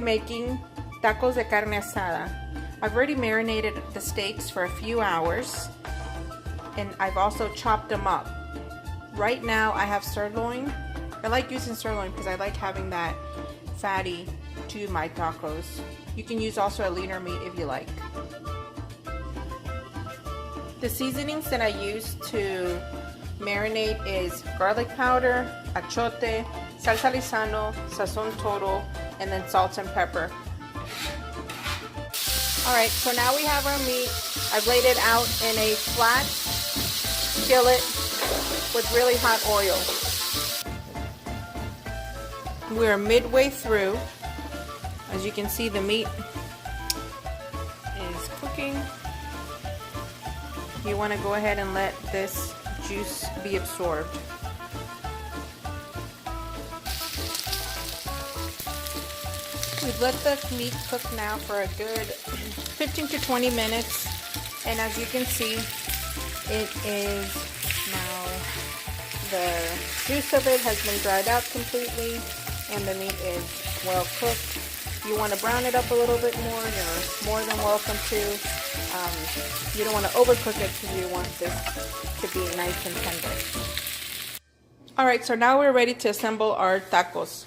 making tacos de carne asada. I've already marinated the steaks for a few hours, and I've also chopped them up. Right now I have sirloin. I like using sirloin because I like having that fatty to my tacos. You can use also a leaner meat if you like. The seasonings that I use to marinate is garlic powder, achiote, salsa lizano, sazon total, and then salt and pepper. Alright, so now we have our meat. I've laid it out in a flat skillet with really hot oil. We're midway through. As you can see, the meat is cooking. You want to go ahead and let this juice be absorbed. We've let the meat cook now for a good 15 to 20 minutes, and as you can see, it is now, the juice of it has been dried out completely, and the meat is well cooked. You want to brown it up a little bit more, you're more than welcome to. You don't want to overcook it because you want this to be nice and tender. Alright, so now we're ready to assemble our tacos.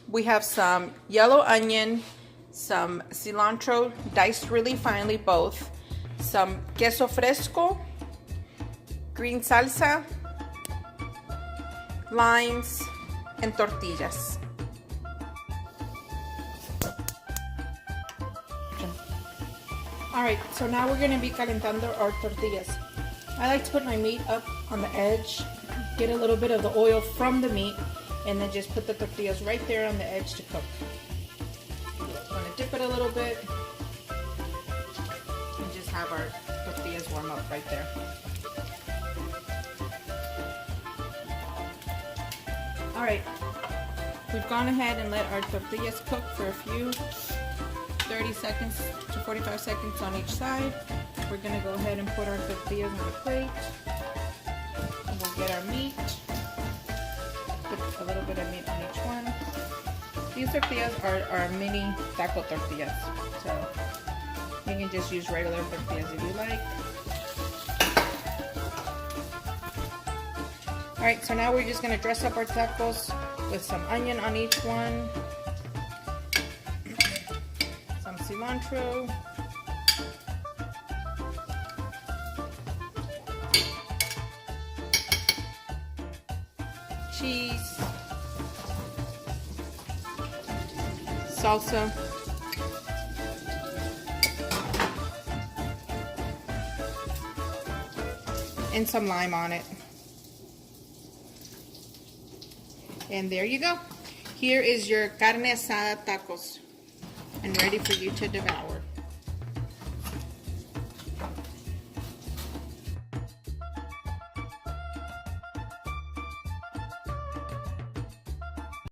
We have some yellow onion, some cilantro diced really finely both, some queso fresco, green salsa, limes, and tortillas. Alright, so now we're going to be calentando our tortillas. I like to put my meat up on the edge, get a little bit of the oil from the meat, and then just put the tortillas right there on the edge to cook. I'm going to dip it a little bit and just have our tortillas warm up right there. Alright, we've gone ahead and let our tortillas cook for a few 30 seconds to 45 seconds on each side. We're going to go ahead and put our tortillas on the plate. And we'll get our meat. Put a little bit of meat on each one. These tortillas are mini taco tortillas, so you can just use regular tortillas if you like. Alright, so now we're just going to dress up our tacos with some onion on each one, some cilantro, cheese, salsa, and some lime on it. And there you go. Here is your carne asada tacos, and ready for you to devour.